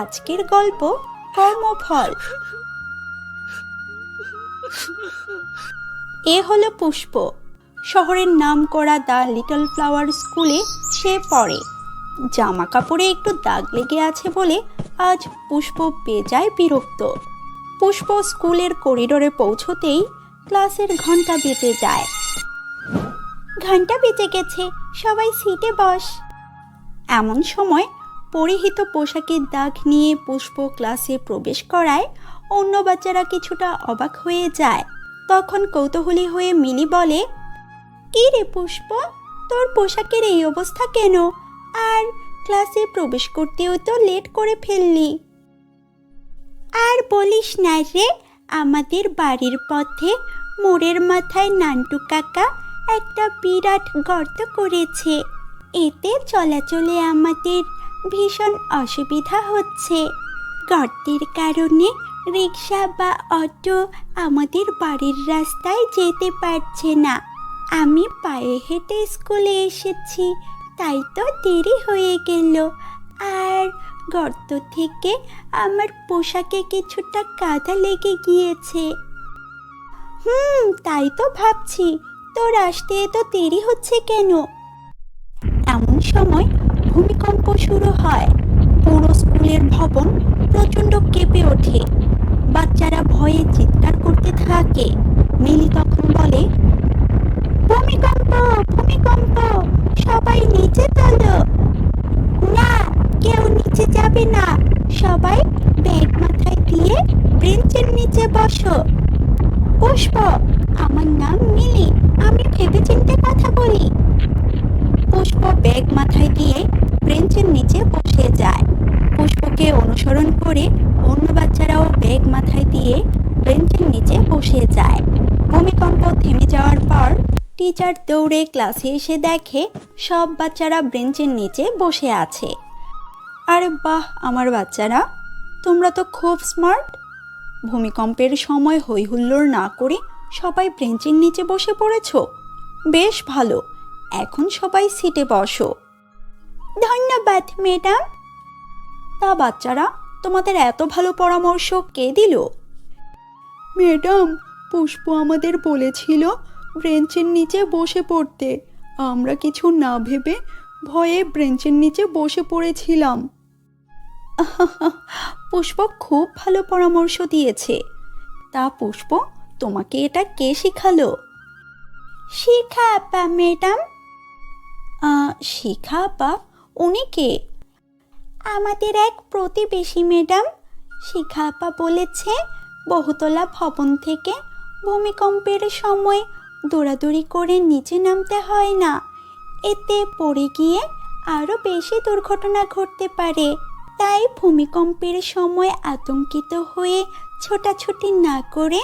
আজকের গল্প কর্মফল। এ হলো পুষ্প। শহরের নামকরা দ্য লিটল ফ্লাওয়ার স্কুলে সে পড়ে। জামা কাপড়ে একটু দাগ লেগে আছে বলে আজ পুষ্প বেজায় বিরক্ত। পুষ্প স্কুলের করিডোরে পৌঁছতেই ক্লাসের ঘন্টা বেজে যায়। ঘন্টা বেজে গেছে, সবাই সিটে বস। এমন সময় পরিহিত পোশাকের দাগ নিয়ে পুষ্প ক্লাসে প্রবেশ করায় অন্য বাচ্চারা কিছুটা অবাক হয়ে যায়। তখন কৌতূহলী হয়ে মিলি বলে, কি রে পুষ্প, তোর পোশাকের এই অবস্থা কেন? আর ক্লাসে প্রবেশ করতেও তো লেট করে ফেললি। আর বলিস না রে, আমাদের বাড়ির পথে মোড়ের মাথায় নান্টু কাকা একটা বিরাট গর্ত করেছে। এতে চলাচলে আমাদের ভীষণ অসুবিধা হচ্ছে। গর্তের কারণে রিক্সা বা অটো আমাদের বাড়ির রাস্তায় যেতে পারছে না। আমি পায়ে হেঁটে স্কুলে এসেছি, তাই তো দেরি হয়ে গেল। আর গর্ত থেকে আমার পোশাকে কিছুটা কাদা লেগে গিয়েছে। তাই তো ভাবছি, তোর আসতে এত দেরি হচ্ছে কেন? এমন সময় ভূমিকম্প শুরু হয়। পুরো স্কুলের ভবন প্রচণ্ড কেঁপে ওঠে। বাচ্চারা ভয়ে চিৎকার করতে থাকে। মিলি তখন বলে, ভূমিকম্প, ভূমিকম্প, সবাই নিচে চলো। না, কেউ নিচে যাবে না, সবাই ব্যাগ মাথায় দিয়ে বেঞ্চের নিচে বসো। পুষ্প, আমার নাম মিলি, আমি ভেবেচিন্তে কথা বলি। পুষ্প ব্যাগ মাথায় দিয়ে বেঞ্চের নিচে বসে যায়। পুষ্পকে অনুসরণ করে অন্য বাচ্চারাও ব্যাগ মাথায় দিয়ে বেঞ্চের নিচে বসে যায়। ভূমিকম্প থেমে যাওয়ার পর টিচার দৌড়ে ক্লাসে এসে দেখে সব বাচ্চারা বেঞ্চের নিচে বসে আছে। আরে বাহ আমার বাচ্চারা, তোমরা তো খুব স্মার্ট। ভূমিকম্পের সময় হই হুল্লোড় না করে সবাই বেঞ্চের নিচে বসে পড়েছো, বেশ ভালো। এখন সবাই সিটে বসো। ধন্যবাদ ম্যাডাম। তা বাচ্চারা, তোমাদের এত ভালো পরামর্শ কে দিল? ম্যাডাম, পুষ্প আমাদের বলেছিল বেঞ্চের নিচে বসে পড়তে। আমরা কিছু না ভেবে ভয়ে বেঞ্চের নিচে বসে পড়েছিলাম। পুষ্প খুব ভালো পরামর্শ দিয়েছে। তা পুষ্প, তোমাকে এটা কে শিখালো? শিখা আপা ম্যাডাম। শিখা আপা? উনি কে? আমাদের এক প্রতিবেশী ম্যাডাম। শিখা আপা বলেছে বহুতলা ভবন থেকে ভূমিকম্পের সময় দৌড়াদৌড়ি করে নিচে নামতে হয় না। এতে পড়ে গিয়ে আরও বেশি দুর্ঘটনা ঘটতে পারে। তাই ভূমিকম্পের সময় আতঙ্কিত হয়ে ছোটাছুটি না করে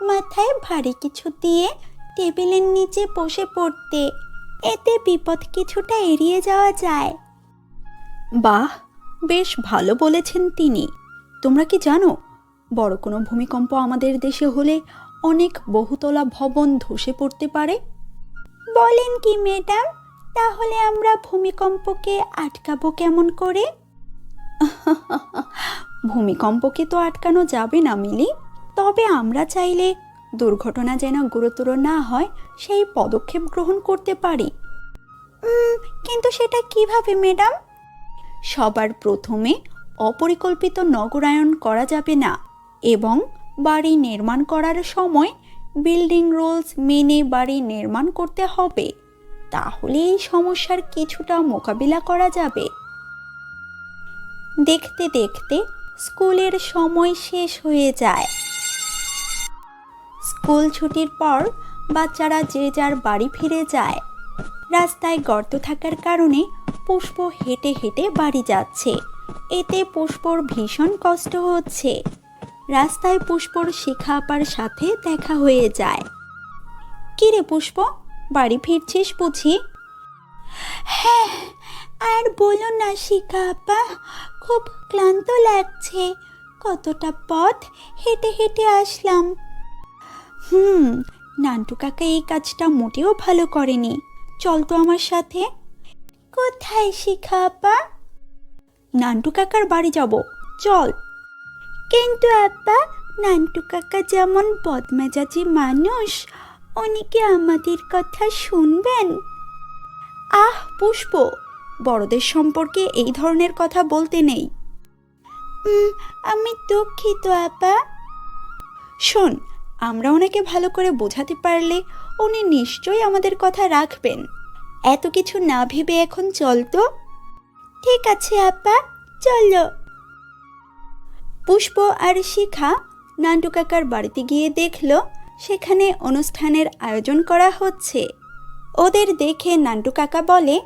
মাথায় ভারী কিছু দিয়ে টেবিলের নিচে বসে পড়তে। এতে বিপদ কিছুটা এড়িয়ে যাওয়া যায়। বাহ, বেশ ভালো বলেছেন তিনি। তোমরা কি জানো, বড় কোনো ভূমিকম্প আমাদের দেশে হলে অনেক বহুতলা ভবন ধসে পড়তে পারে? বলেন কি ম্যাডাম? তাহলে আমরা ভূমিকম্পকে আটকাবো কেমন করে? ভূমিকম্পকে তো আটকানো যাবে না মিলি, তবে আমরা চাইলে দুর্ঘটনা যেন গুরুতর না হয় সেই পদক্ষেপ গ্রহণ করতে পারি। কিন্তু সেটা কিভাবে ম্যাডাম? সবার প্রথমে অপরিকল্পিত নগরায়ন করা যাবে না এবং বাড়ি নির্মাণ করার সময় বিল্ডিং রুলস মেনে বাড়ি নির্মাণ করতে হবে। তাহলে এই সমস্যার কিছুটা মোকাবিলা করা যাবে। দেখতে দেখতে স্কুলের সময় শেষ হয়ে যায়। স্কুল ছুটির পর বাচ্চারা যে যার বাড়ি ফিরে যায়। রাস্তায় গর্ত থাকার কারণে পুষ্প হেঁটে হেঁটে বাড়ি যাচ্ছে। এতে পুষ্পর ভীষণ কষ্ট হচ্ছে। রাস্তায় পুষ্পর শিখা আপার সাথে দেখা হয়ে যায়। কি রে পুষ্প, বাড়ি ফিরছিস বুঝি? হ্যাঁ, আর বলো না শিখা আপা, খুব ক্লান্ত লাগছে। কতটা পথ হেঁটে হেঁটে আসলাম। নান্টু কাকা এই কাজটা মোটেও ভালো করেনি। চল তো আমার সাথে। কোথায় শিখা আপা? নান্টু কাকার বাড়ি যাব, চল। কিন্তু আপা, নান্টু কাকা যেমন বদমেজাজি মানুষ, উনি কি আমাদের কথা শুনবেন? আহ পুষ্প, বড়দের সম্পর্কে এই ধরনের কথা বলতে নেই। আমি দুঃখিত আপা। শোন, আমরা ওনাকে ভালো করে বোঝাতে পারলে উনি নিশ্চয়ই আমাদের কথা রাখবেন। এত কিছু না ভেবে এখন চল তো। ঠিক আছে আপা, চলো। পুষ্প আর শিখা নান্টু কাকার বাড়িতে গিয়ে দেখল সেখানে অনুষ্ঠানের আয়োজন করা হচ্ছে। ওদের দেখে নান্টু কাকা বলে,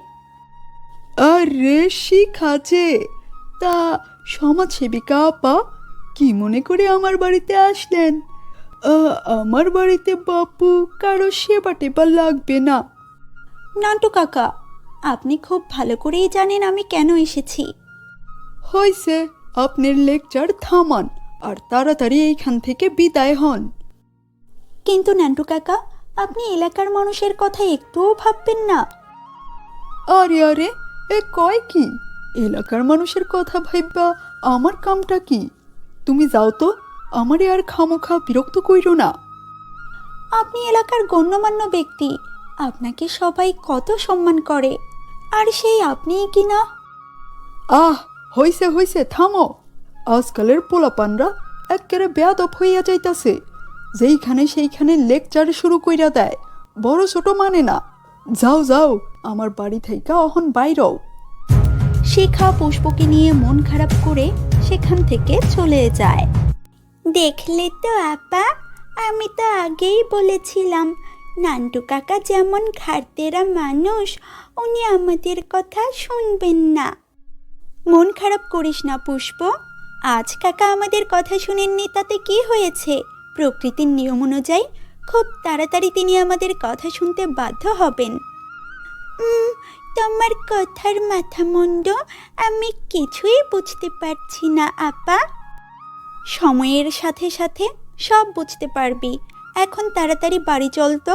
আরে শিখা যে, তা সমাজসেবিকা আপা কি মনে করে আমার বাড়িতে আসলেন? আমার বাড়িতে বাপু কারো সেবা টেবা লাগবে না। নান্টু কাকা, আপনি খুব ভালো করেই জানেন আমি কেন এসেছি। হয়েছে, আপনার লেকচার থামান আর তাড়াতাড়ি এইখান থেকে বিদায় হন। কিন্তু নান্টু কাকা, আপনি এলাকার মানুষের কথা একটুও ভাববেন না। আরে আরে, এ কয় কি? এলাকার মানুষের কথা ভাববা আমার কামটা কি? তুমি যাও তো, আমারে আর খামোখা বিরক্ত কইরো না। আপনি এলাকার গণ্যমান্য ব্যক্তি, আপনাকে সবাই কত সম্মান করে, আর সেই আপনিই কিনা। আহ, হইছে হইছে, থামো। আজকালের পোলাপানরা এক্কেরে বেয়াদব হইয়া যাইতাছে। যেইখানে সেইখানে লেকচার শুরু কইরা দেয়, বড় ছোট মানে না। যাও যাও, আমার বাড়ি থেকে অহন বাইরও। শিখা পুষ্পকে নিয়ে মন খারাপ করে সেখান থেকে চলে যায়। দেখলে তো আপা, আমি তো আগেই বলেছিলাম নান্টু কাকা যেমন ঘাড়তেরা মানুষ, উনি আমাদের কথা শুনবেন না। মন খারাপ করিস না পুষ্প, আজ কাকা আমাদের কথা শুনেননি তাতে কি হয়েছে? প্রকৃতির নিয়ম অনুযায়ী খুব তাড়াতাড়ি তিনি আমাদের কথা শুনতে বাধ্য হবেন। তোমার কথার মাথা মুন্ড আমি কিছুই বুঝতে পারছি না আপা। সময়ের সাথে সাথে সব বুঝতে পারবি। এখন তাড়াতাড়ি বাড়ি চল তো,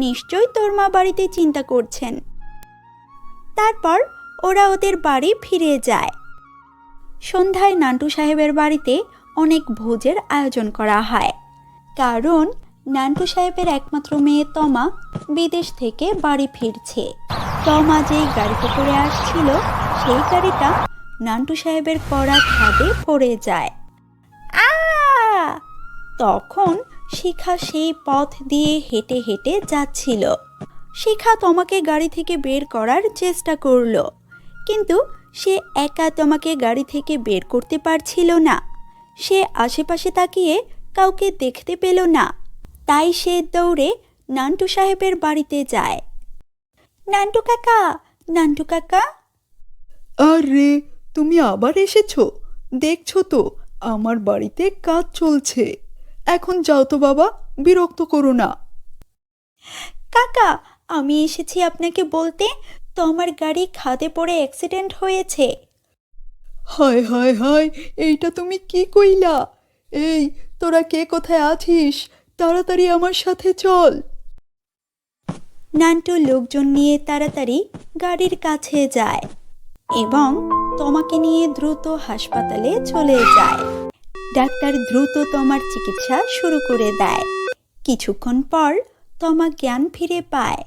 নিশ্চয়ই তোর মা বাড়িতে চিন্তা করছেন। তারপর ওরা ওদের বাড়ি ফিরে যায়। সন্ধ্যায় নান্টু সাহেবের বাড়িতে অনেক ভোজের আয়োজন করা হয়, কারণ নান্টু সাহেবের একমাত্র মেয়ে তমা বিদেশ থেকে বাড়ি ফিরছে। তমা যেই গাড়িতে করে আসছিল, সেই গাড়িটা নান্টু সাহেবের করা খাদে পড়ে যায়। তখন শিখা সেই পথ দিয়ে হেঁটে হেঁটে যাচ্ছিল। শিখা তমাকে গাড়ি থেকে বের করার চেষ্টা করলো, কিন্তু সে একা তমাকে গাড়ি থেকে বের করতে পারছিল না। সে আশেপাশে তাকিয়ে কাউকে দেখতে পেল না, তাই সে দৌড়ে নান্টু সাহেবের বাড়িতে যায়। নান্টু কাকা, নান্টু কাকা। আরে, তুমি আবার এসেছো? দেখছো তো আমার বাড়িতে কাজ চলছে। এখন যাও তো বাবা, বিরক্ত করো না। কাকা, আমি এসেছি আপনাকে বলতে তোমার গাড়ি খাদে পড়ে অ্যাক্সিডেন্ট হয়েছে। হায় হায় হায়, এইটা তুমি কি কইলা? এই, তোরা কে কোথায় আছিস? তাড়াতাড়ি আমার সাথে চল। নান্টু লোকজন নিয়ে তাড়াতাড়ি গাড়ির কাছে যায় এবং তোমাকে নিয়ে দ্রুত হাসপাতালে চলে যায়। ডাক্তার দ্রুত তোমার চিকিৎসা শুরু করে দেয়। কিছুক্ষণ পর তোমা জ্ঞান ফিরে পায়।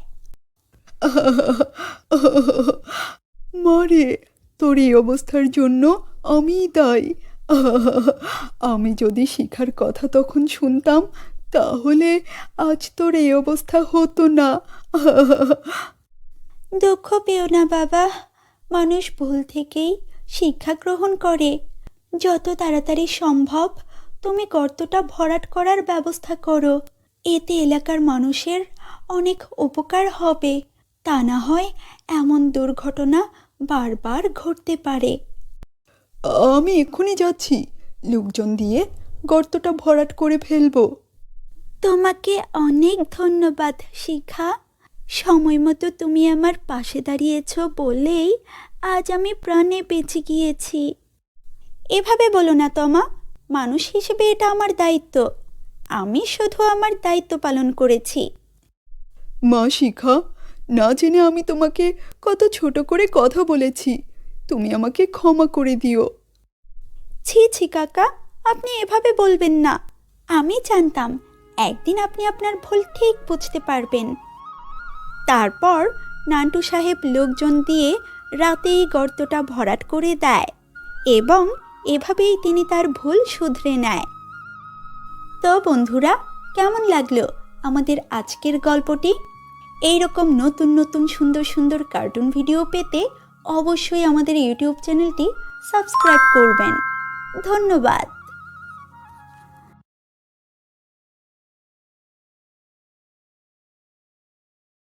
মারে, তোর এই অবস্থার জন্য আমিই দায়ী। আমি যদি শিখার কথা তখন শুনতাম, তাহলে আজ তোর এই অবস্থা হতো না। দুঃখ পেও না বাবা, মানুষ ভুল থেকেই শিক্ষা গ্রহণ করে। যত তাড়াতাড়ি সম্ভব তুমি গর্তটা ভরাট করার ব্যবস্থা করো, এতে এলাকার মানুষের অনেক উপকার হবে। তা না হয় এমন দুর্ঘটনা বারবার ঘটতে পারে। আমি এক্ষুনি যাচ্ছি, লোকজন দিয়ে গর্তটা ভরাট করে ফেলবো। তোমাকে অনেক ধন্যবাদ শিখা। সময় মতো তুমি আমার পাশে দাঁড়িয়েছ বলেই আজ আমি প্রাণে বেঁচে গিয়েছি। এভাবে বলো না তমা, মানুষ হিসেবে এটা আমার দায়িত্ব। আমি শুধু আমার দায়িত্ব পালন করেছি। মা শিখা, না জেনে আমি তোমাকে কত ছোট করে কথা বলেছি, তুমি আমাকে ক্ষমা করে দিও। ছি ছি কাকা, আপনি এভাবে বলবেন না। আমি জানতাম একদিন আপনি আপনার ভুল ঠিক বুঝতে পারবেন। তারপর নান্টু সাহেব লোকজন দিয়ে রাতেই গর্তটা ভরাট করে দেয় এবং এভাবেই তিনি তার ভুল শুধরে নেয়। তো বন্ধুরা, কেমন লাগলো আমাদের আজকের গল্পটি? এইরকম নতুন নতুন সুন্দর সুন্দর কার্টুন ভিডিও পেতে অবশ্যই আমাদের ইউটিউব চ্যানেলটি সাবস্ক্রাইব করবেন। ধন্যবাদ।